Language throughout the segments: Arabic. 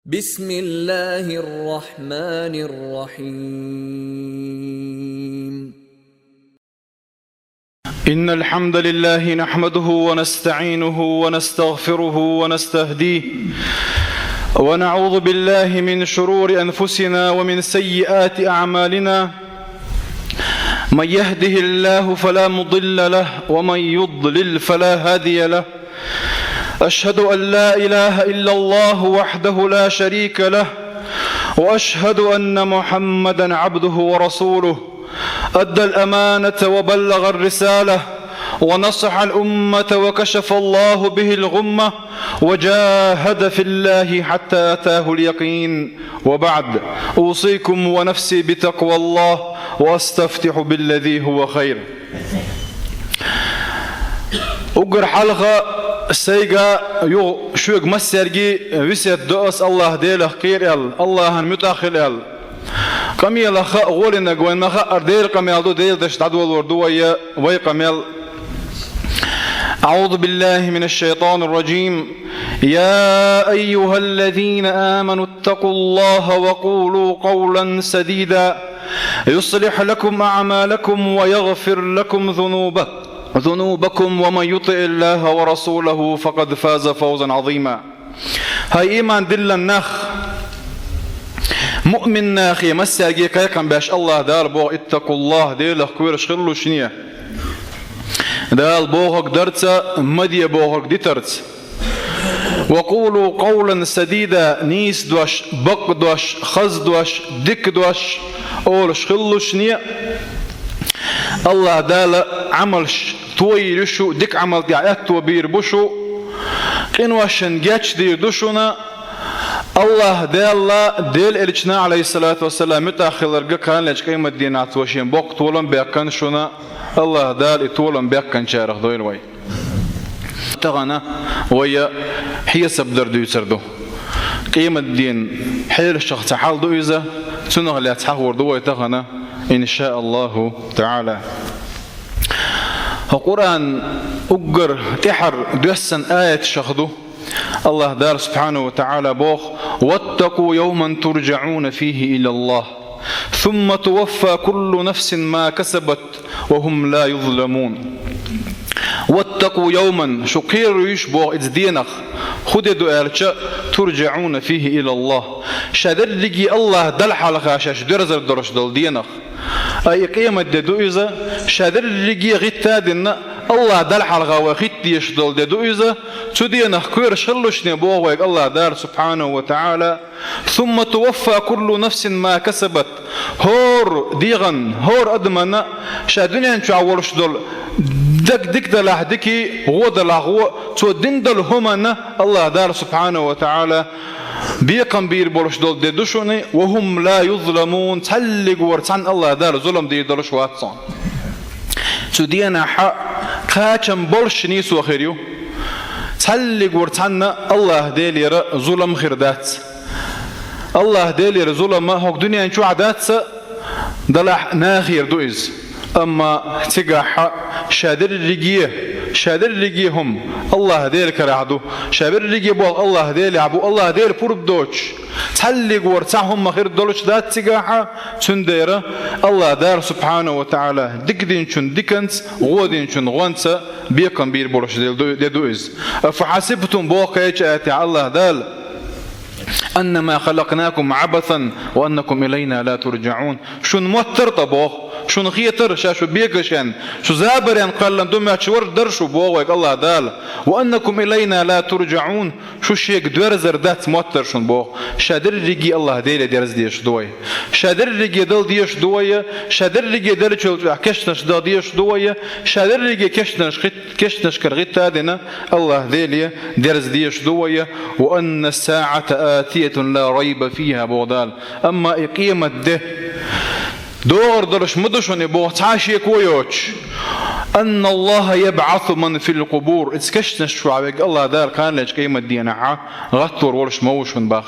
بسم الله الرحمن الرحيم. إن الحمد لله نحمده ونستعينه ونستغفره ونستهديه ونعوذ بالله من شرور أنفسنا ومن سيئات أعمالنا. من يهده الله فلا مضل له ومن يضلل فلا هادي له. أشهد أن لا إله إلا الله وحده لا شريك له، وأشهد أن محمدا عبده ورسوله. أدى الأمانة وبلغ الرسالة ونصح الأمة وكشف الله به الغمة وجاهد في الله حتى أتاه اليقين. وبعد، أوصيكم ونفسي بتقوى الله وأستفتح بالذي هو خير. أقر حلقة سيجا يو شوق مسرجي وسيت دوس الله ديله خير الله متأخر كميل خا غولنا جوين ما خا أرديل كميل دو ديل دش تعدول وردوية وي كميل. أعوذ بالله من الشيطان الرجيم. يا أيها الذين آمنوا اتقوا الله وقولوا قولا سديدا يصلح لكم أعمالكم ويغفر لكم ذنوبكم ومن يطع الله ورسوله فقد فاز فوزا عظيما. هاي إيمان دل النخ مؤمن ناخي مساجي كيكم باش الله دار بو اتقوا الله ديل كوير شغلو شنية دال بوهك درتsa مدي بوهك ديترت. وقولوا قولا سديدا نيس دوش بق دوش خز دوش دك دوش أول شغلو شنية الله دال عملش توي رشو ديك عمل دعاءات وبير بشو إنواشن جاتش دير دوشنا الله ديل إلشنا عليه الصلاة والسلام متأخر كان ليش قيمة دينات وشين بوق طولن بيكن شنا الله دال طولن بيكن شارخ دويل وي تغنى ويا هي سبدر دو يسردو قيمة الدين حيل الشخص حال دو إذا سنغ اللي تحور دو تغنى إن شاء الله تعالى. القرآن أقر تحر دوسن آية شخدو الله دار سبحانه وتعالى بوخ واتقوا يوما ترجعون فيه إلى الله ثم توفى كل نفس ما كسبت وهم لا يظلمون. واتقوا يوما شقير يشبه إتدينخ خددوا أرشاء ترجعون فيه إلى الله شادر لقي الله دل حلقة شاش درزر درش دل دينخ أي قيمة دو إذا شادر لقي غتادنا الله دل حلقة وخيت يشدل دو إذا تدينخ كوير شلوش نبوه الله دار سبحانه وتعالى ثم توفى كل نفس ما كسبت هور ديغن هور أدمنا شادنين تعورش دل دك دلاح دكي هو دلاح هو تو دندل همنا الله دار سبحانه وتعالى بيقم بير بولش دول ددوشوني وهم لا يظلمون تلق ورتان الله دار ظلم دي دلش واتصان تو دينا حق قاچم بولش نيسو خيريو تلق ورتان الله ديل يرى ظلم خردات الله ديل يرى ظلم ما هو دنيا شو عادات دلاح ناخير دويز أما تجاح شادر الرجيه هم الله ديل كرعدو شادر الرجيه بول الله ديل عبو الله ديل بورب دوش تحلق ورتعهم خير دولش ذات تجاح تنديره الله دار سبحانه وتعالى دكدين شن دكنت غودين شن غونت بيكم بير بولش ديل دويز. فحسبتم بوقيت آتي الله دال أنما خلقناكم عبثا وأنكم إلينا لا ترجعون. شن موتر طبوخ شن خيتر شو بيكشن شو زابرين قال دم شور درشوا بوغك الله دال وأنكم إلينا لا ترجعون. شو شيك درزر دات موتر شن بوغ شادر رجي الله ديل درز ديش دوي شادر رجي دل ديش دوي شادر رجي دل شو كشنش دل ديش دوي شادر رجي كشنش كرغيت هذنا الله ديل درز ديش دوي. وأن الساعة آتية لا ريب فيها بودال. أما إقيمة ده دور درش مدشون بوتعاشي كويوش أن الله يبعث من في القبور اتكشتنا الشعب الله دار كان لك قيمة دينا غطر ورش موش من باخ.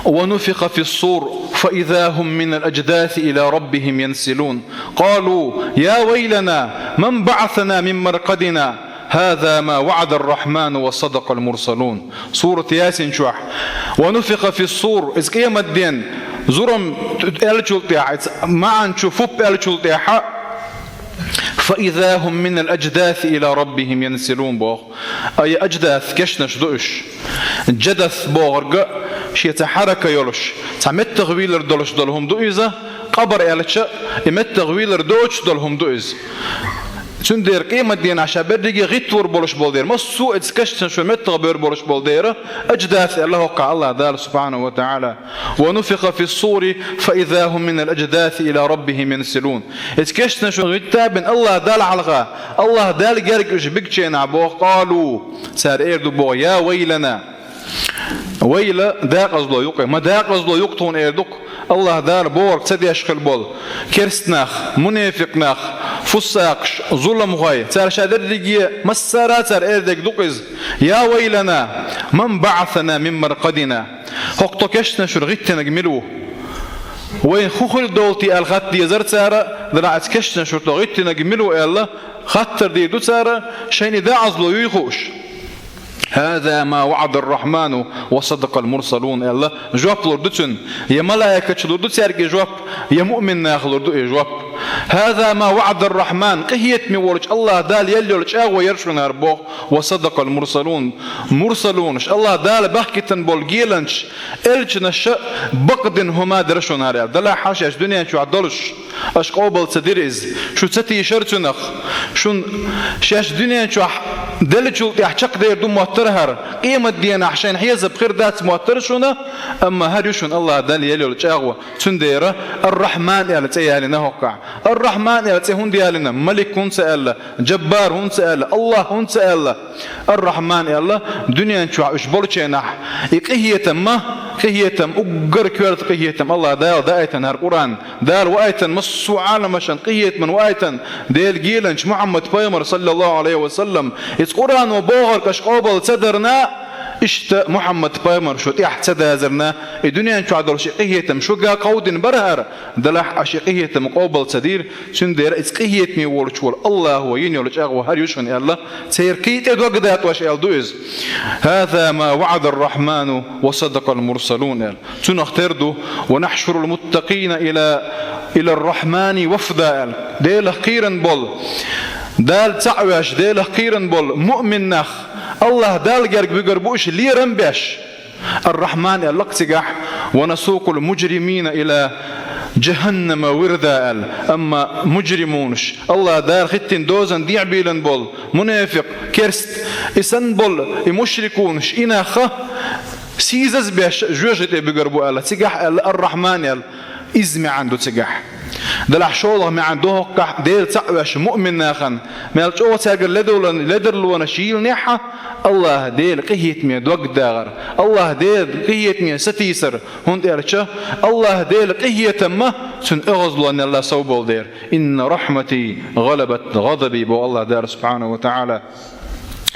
ونفخ في الصور فإذا هم من الأجداث إلى ربهم ينسلون. قالوا يا ويلنا من بعثنا من مرقدنا هذا ما وعد الرحمن وصدق المرسلون. سورة ياسين شوح. ونفخ في الصور إذ قيم الدين زرم ألشلتيا ما نشوفوب ألشلتيا فإذا هم من الأجداث إلى ربهم ينسلون بوغ. أي أجداث كشنش دوش جدث بوغرق شي تحرك يولش تعمد تغويلر دولش دولهم دوئزة قبر ألشا يمد تغويلر دوش دولهم دوئز سندير قيمة دين عشان بدي غيتور بولش بولدير ما السوء تسكشت شو متغبر بولش بولدير أجداث الله قال الله دار سبحانه وتعالى. ونفخ في الصور فإذا هم من الأجداث إلى ربهم ينسلون. تسكشت شو غيتاب الله دال علغا الله دال جرج بيجتين عبوه قالوا سار إيردو بو يا ويلنا ويلا داق أزلو يقي ما داق أزلو يقطون إيردوك الله دار بور تسدي أشخل بول كرستناخ منافقناخ فساقش ظلم غاية سار شادر دقيقة مسارات سار إيردك دوقز يا ويلنا من بعثنا من مرقدنا هقطو كشنا شرغيتنا نجملوه وين خوخل دولتي الخط دي زرت سارة دلعت كشنا شرغيتنا نجملوه الله خطر دي دو سارة شيني دا عزلو يخوش. هذا ما وعد الرحمن وصدق المرسلون. الله جواب لردتن يا ملائكة لردت يرجع جواب يا مؤمن ناخذ لردت جواب. هذا ما وعد الرحمن قهيت مورج الله دال يلولج أغوى يرشون أربوه وصدق المرسلون مرسلونش الله دال بحكتن بولجيلنش إلجنش بقدن هما درشون هاريال دلا حاشش دنيا شو عدلش أش قابل تدريز شو تتي شرتنخ شون شاش دنيا شو دلجو يحشق دير دم مؤترهر قيمة دينا عشان حيز بخير ذات مؤترشونه أما هاريشون الله دال يلولج أغوى تنديره الرحمن يا لتيالي نهقع الرحمن يا هون ديالنا ملك هون سأله جبار هون سأله الله هون سأله الرحمن يا الله دنيا نشوع إيش بولشينح إقهيتم ما قهيتم أجر كورت قهيتم الله دايتن هر قرآن دار وايتن مصو عالم عشان قهيت من وايتن ديل جيلنش محمد بيمر صلى الله عليه وسلم إذ قرآن وبوغر كشقابل صدرنا إشت محمد بيمر شو تيحت سدازرنا الدنيا نشوع دول شقيتم شو جا قودن برهر دلح عشقيتم قابل صدير شندير إذ قهيت مي ورشول الله هو ينيولش أغوى هر يشون الله سيركيت إدوغدات وش يلدوز. هذا ما وعد الرحمن وصدق المرسلون. تنختردو ونحشر المتقين إلى الرحمن وفدا ديل خيرا بول دال تعوش ديل خيرا بول مؤمن نخ الله دال جرق بقربوش لي رنبش الرحمن اللقسقح ونسوق المجرمين إلى جهنم وردا. أما مجرمونش الله دار ختن دوزن ديع بيلن بول منافق كرست إسن بول مشركونش إناخ سيزز بيش جوجت بقربو الله تقح الرحمن إزمي عنده تقح دلح شوله ما عنده قح ديل تعوش مؤمن ناخن ما الجو تاجر لدر لون شيل نحى الله ديل قهيت مي دوق داغر الله ديل قهيت مي ستيسر هون ديرشه الله ديل قهيت ما سن اغزل ان الله صوب دير ان رحمتي غلبت غضبي بو الله دار سبحانه وتعالى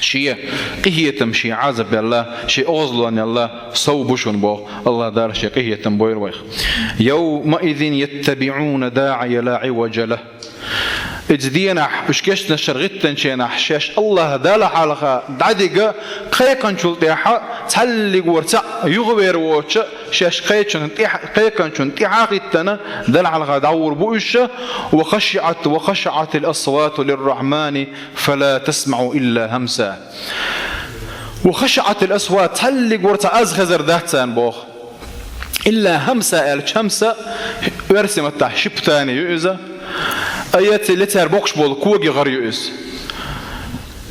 شيء قهيتم شيء عازب الله شيء أغزلوا أن الله صوبشون بو الله دار شيء قهيتم بو الويخ. يومئذ يتبعون داعي لا عوج له إجدينا بشكشنا شرغتن شينا حشاش الله دال حالها دعديقة قيقن شلطيحة تحلق ورتع يغبر ووش شاش قيقن شلطيحة دال حالها دعور بوشة وخشعت الأصوات للرحمن فلا تسمع إلا همسا. وخشعت الأصوات تحلق ورتع أزغزر ذاتان بوخ إلا همسا همسا يرسم التحشب ثاني يؤذى آيات لتر بوكش بول كوجي غريوس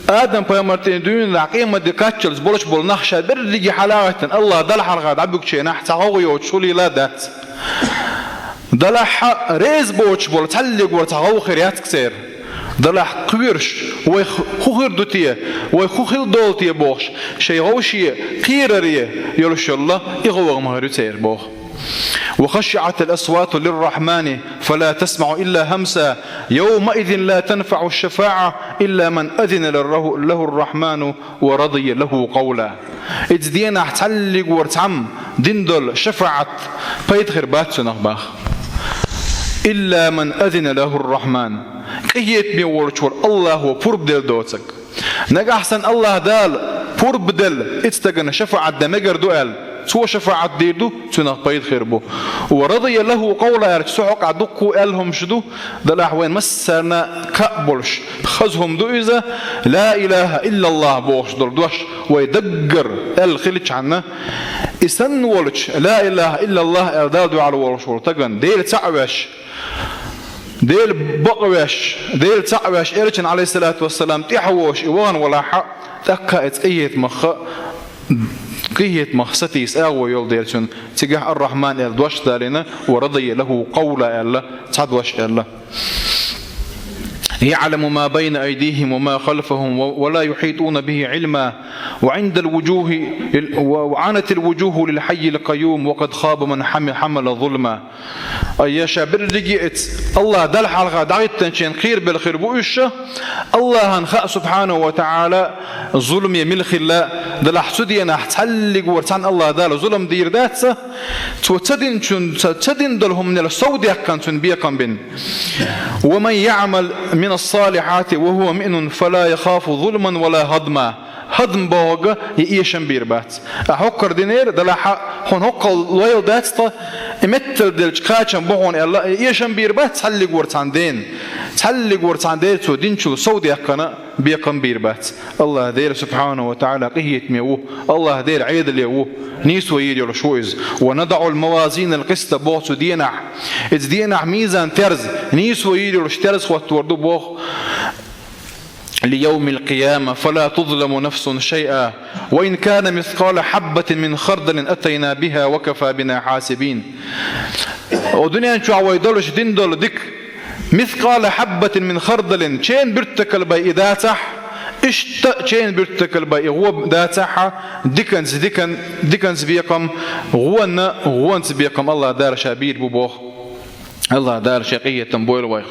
آدم بيمرتين دون العقيمة دكاتشلز بولش بول نخشى برجي حلاوة الله دلح الغاد عبوك شيء نحت عوي وتشولي لا دات دلح ريز بوش بول تعلق وتعو خيرات كثير دلح قويرش ويخوخر دوتيه ويخوخر دولتيه بوش شيء غوشيه قيرريه يلوش الله يغوغ مهرتير بوخ. وخشعت الأصوات للرحمن فلا تسمع إلا همسا يومئذ لا تنفع الشفاعة إلا من أذن له الرحمن ورضي له قولا. إذ دينا احتلق ورتعم دندل شفاعة بيت خربات سنخباخ إلا من أذن له الرحمن قيت مي ورشور الله هو فرب ديل دوتك نجحسن الله دال بور بدل اتستجن شفاعة دمجر دوال سو شفاعة ديردو تنه بيد خيربو ورضي له قولا سحق عدقو قالهم شدو دل أحوين مسنا كأبلش خزهم دو إذا لا إله إلا الله بوش دل دوش ويدقر الخلج عنا إسن ولش لا إله إلا الله أردادو على ولش ورتقن ديل تعوش ديل بقوش ديل تعوش إرجن عليه الصلاة والسلام تحوش إيوان ولا حق تكأت أيت مخ قيت مخستيس أغوى يول ديرشن تجاه الرحمن الدوش دارنا ورضي له قولا الله تعدوش الله يعلم ما بين أيديهم وما خلفهم ولا يحيطون به علما وعند الوجوه وعنت الوجوه للحي القيوم وقد خاب من حمل ظلما أي شابر رجعت الله دل حلقة دعيت تنشين خير بالخير بوشة الله هنخاء سبحانه وتعالى ظلم يمل خلا دل حسدي أنا حتحلق ورتعن الله دل ظلم دير ذاتسه تدين دلهم من الصود يكن بيقم بين ومن يعمل من الصالحات وهو مؤمن فلا يخاف ظلما ولا هضما هضم بوغ يشن بيربات احكر دينير دلا هون هقل لويل داتستا امتل دلج كاتشن بوغون الله يشن بيربات تحلق ورتان دين تحلق ورتان دين تو دينشو صود يكن بيقم بيربات الله دير سبحانه وتعالى قهيت ميوه الله دير عيد اليوه نيس ويدي الشويز ونضع الموازين القسط بوغ دينع إذ دينع ميزان ترز نيس ويدي الشترز خوات وردو بوغ ليوم القيامة فلا تظلم نفس شيئا وإن كان مثقال حبة من خردل أتينا بها وكفى بنا حاسبين ودنيا نشوع ويدولش دين دول ديك مثقال حبة من خردل شين برتكل باي إذا تح شين برتكل باي هو داتها ديكنز بيقم غوانس بيقم الله دار شابير بوبوخ الله دار شقية تنبويل ويخ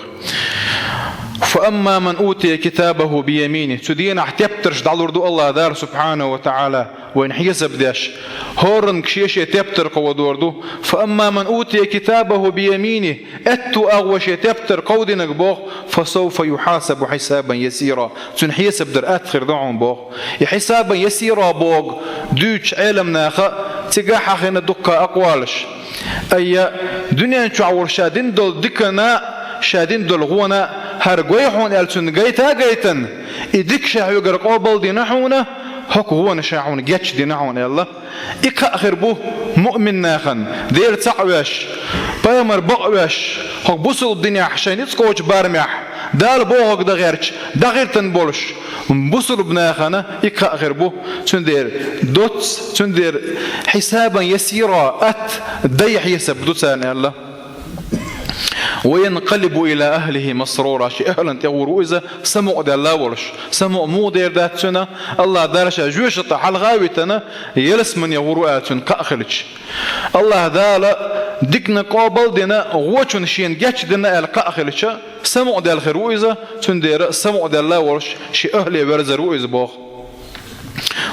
فأما من أوتي كتابه بيمينه تدين احتبترش دعلردو الله دار سبحانه وتعالى وإن حيسب داش هورن كشيش يتبتر قودوردو فأما من أوتي كتابه بيمينه أتو أغوش يتبتر قودنك بوغ فسوف يحاسب حسابا يسيرا تن حيسب در أتخر دعون بوغ حسابا يسيرا بوغ دوش علم ناخا تقاح خينا دقا أقوالش أي دنيا نشعور شادين دول دكنا شادين دول غونا هرقويحون ألسن قيتن إديك شاعو قرقوبل دي نحونا هكو هو نشاعون جاتش دي نحون الله إكا أخر بوه مؤمن ناخن دير تعوش بايمر بقوش هك بوصل الدنيا حشين يتسكوش بارمح دال بوهك دا غير تنبولش بوصل بناخنا إكا أخر بوه تندير دوتس تندير حسابا يسيرا ديح يسب دوتسان الله وينقلب إلى أهله مسرورا شي أهلا تغورو إذا سمع دا الله ولش سمع مو دير داتنا الله دارش جوش طحال غاويتنا يلس من يغورو آتن كأخلج الله دالا ديكنا قابل دينا غوشن شين جاتش دينا الكأخلج سمع دا الخيرو إذا تندير سمع دا الله ولش شي أهلي برزرو إذا بوخ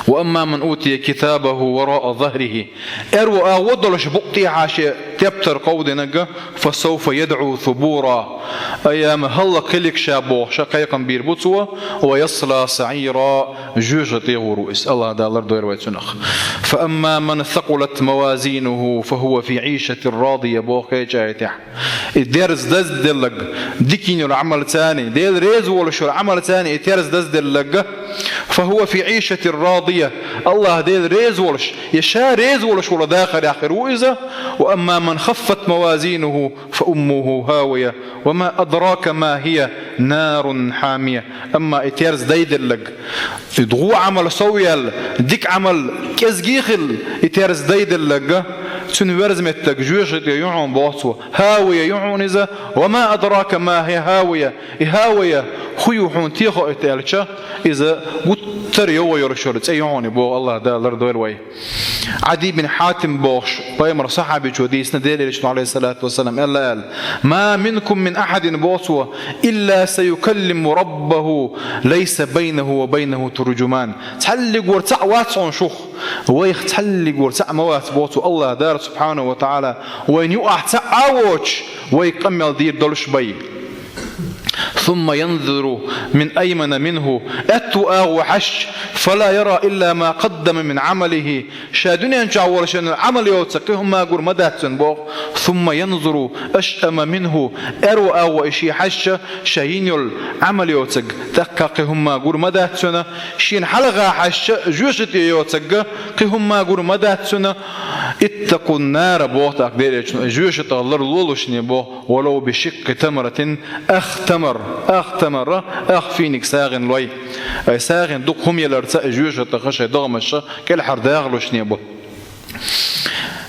وأما من أوتي كتابه وراء ظهره أروى وضلش بقطي عاشي تبتر قودنك فسوف يدعو ثبورا أيام هلا كلك شابوه شقيقا بيربطوا ويصلى سعيرا جوجتي ورؤس الله دالر دوير ويتنخ فأما من ثقلت موازينه فهو في عيشة راضية بوخي جايتح الدرس دز دلق ديكين العمل ثاني ديل ريزو ولا شو العمل ثاني الدرس دز دلق فهو في عيشة راضية الله ديل ريز ولش يشا ريز ولش ولا داخل آخر وإذا وأما من خفت موازينه فأمه هاوية وما أدراك ما هي نار حامية أما إتيرز ديدلق يدغو عمل صويل ديك عمل كزجيخل إتيرز ديدلق تنورز متك جوش يعون بوصو هاوية يعون إذا وما أدراك ما هي هاوية خيوحون تيخو إتالشا إذا قتر يو يرشورت أيعوني بو الله دالر دوير وي عدي بن حاتم بوش بايمر صحابي جوديس ندير لشنو عليه الصلاة والسلام إلا قال ما منكم من أحد بوصوة إلا سيكلم ربه ليس بينه وبينه ترجمان تحلق ورتع واتسون شوخ ويخ تحلق ورتع موات بوصو الله دار سبحانه وتعالى وين يقع تعاوش ويكمل دير دولش بي ثم ينظر من أيمن منه أتوا وحش فلا يرى إلا ما قدم من عمله شادني أن تعول شان العمل يوتسكهم ما قر مدات بوغ ثم ينظر أشأم منه أروا وإشي حش شاين العمل يوتسك تقاقهم ما قر مدات سنة شين حلقة حش جوشت يوتسك قهم ما قر مدات سنة اتقوا النار بوغتاك ديريش جوشت الله لولوشني بوغ ولو بشق تمرة أختمر فينك ساغن لوي ساغن دوك هم يلرتا جوشت خشي دغمش كل حرداغلوشني بوغ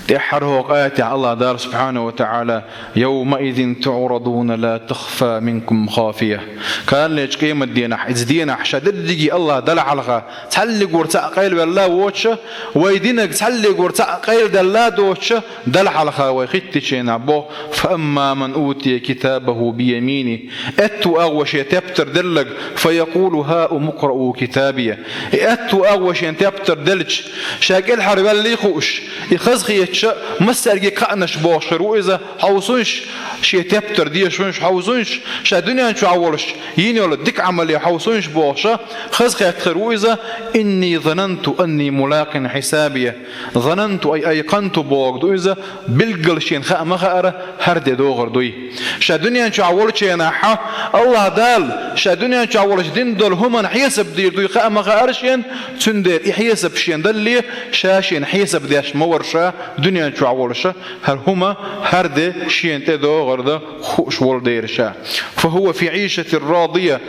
تحره آيات الله دار سبحانه وتعالى يومئذ تعرضون لا تخفى منكم خافية كان ليش قيمة دينح إذ دينح شددجي الله دلع على تعلق ورتاع قيل بالله ووتش ويدينك تعلق ورتاع قيل دلا دوتش دلع على ويختشين عبو فأما من أوتي كتابه بيمينه أتوا أغوش يتبتر دلق فيقول هاؤم اقرؤوا كتابيه أتوا أغوش يتبتر دلج شاكل حرب اللي خوش يخزخي مسرجي كأنش باشر وإذا حوصنش شيء تبتر دي شونش حوصنش شادني أنش عولش يني ولا ديك عملي حوصنش باشا خزخ يكثر وإذا إني ظننت أني ملاق حسابي ظننت أي أيقنت بوقت وإذا بالقلشين خا ما خأره هرد دوغر دوي شادني أنش عولش يناحا الله دال شادني أنش عولش دين دول هما حيسب دير دوي خا ما خأرشين تندير يحيسب شين دللي شاشين حيسب ديش مورشا دنيا تعولشة هل هما هرد شين تدو غرد خوش والديرشة فهو في عيشة راضية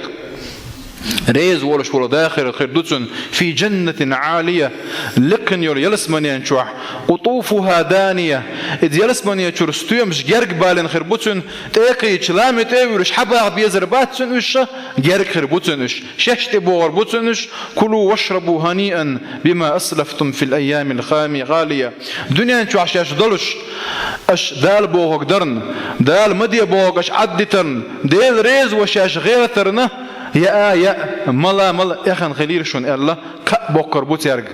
ريز ولش ولا داخل خردوتن في جنة عالية لكن يلسمني انشوح قطوفها دانية إذ يلسمني يشرستويا مش جرق بالين خربوتن تاقي تلامي تاورش حبا بيزرباتن وش جرق خربوتن وش ششت بوغربوتن وش كلوا واشربوا هنيئا بما أسلفتم في الأيام الغالية دنيا انشوح شاش دلش اش دال بوغ درن دال مدي بوغ اش عدتن ديل ريز وشاش غير ترنه يا ملا إخن خليل شون الله كبكر بوتيرج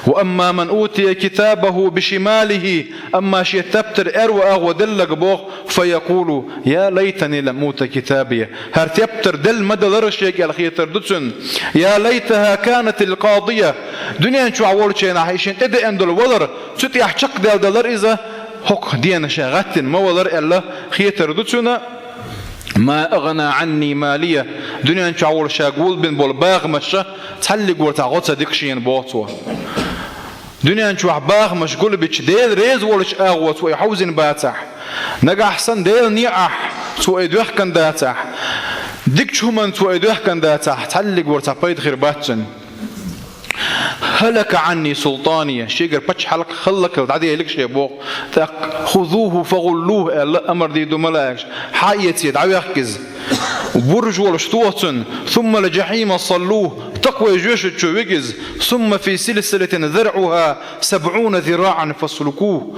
وأما من أوتي كتابه بشماله أما شيء تبتر أو دلق بوغ فيقول يا ليتني لم أوت كتابي هر تبتر دل مدى لرشيك الخيتر دتسن يا ليتها كانت القاضية دنيا شو عول شيء نحيشين تدي أندل ولر ستي أحشق دلر إذا حق دينا شاغتن ما ولر الله خيتر دتسن ما أغنى عني مالية دنيا أن تعول شاقول بن بالباغ مشى تحلق ورتعوت ديكشين بوتوا دنيا أن تعول باغ مشغول بيش ديل ريز ولش أغوت ويحوزن باتح نجا أحسن ديل نياح سوى يدوح كان داتح ديكش همان سوى يدوح كان داتح تحلق ورتعبيد خير باتشن هلك عني سلطانية شيقر باتش حلق خلق العدي لك شيء بوق خذوه فغلوه الأمر دي دملاكش حايتي دعوي يحكز وبرج ولشتوتن ثم لجحيم صلوه تقوى جيش تشويجز ثم في سلسلة ذرعها 70 ذراعا فاسلكوه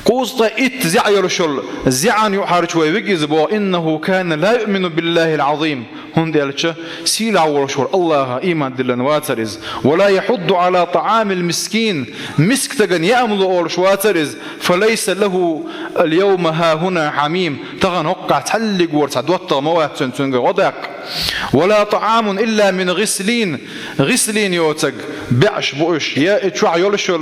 قوسطة إت زعير شل زعان يحارج ويجز بو إنه كان لا يؤمن بالله العظيم هندي الشة سيلع ورشور الله إيمان دلن واترز ولا يحض على طعام المسكين مسك تجن يأمل أول شواترز فليس له اليوم ها هنا حميم تغن وقع تحلق ورتعدوت موات تنتنج وداك ولا طعام إلا من غسلين يوتج بعش بوش يا اتشع يولشل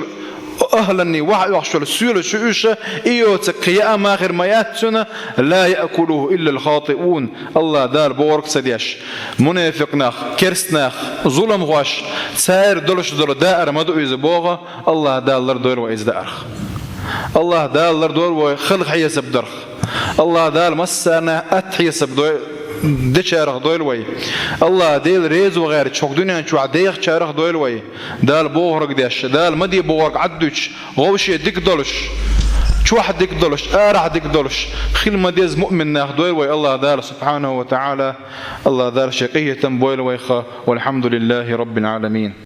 أهلني وحشل السيول شؤوشة إيوتك يا ماخر ما ياتنا لا يأكله إلا الخاطئون الله دار بورك سديش منافق ناخ كرس ناخ ظلم غش سائر دلش دل دائر مدو إذا بوغا الله دار دور وإذ دار الله دار دور وخلق حيسب درخ الله دار مسنا أتحيسب دور دشارخ دويل وي الله ديل ريز وغير شوك دنيا شو عديخ شارخ دويل وي دال بوغرق داش دال مدي بوغرق عدوش غوشي ديك دولش شو واحد ديك دولش راح ديك دولش خيل مديز مؤمن ناخ دويل وي الله دار سبحانه وتعالى الله دار شقية بويل ويخا والحمد لله رب العالمين.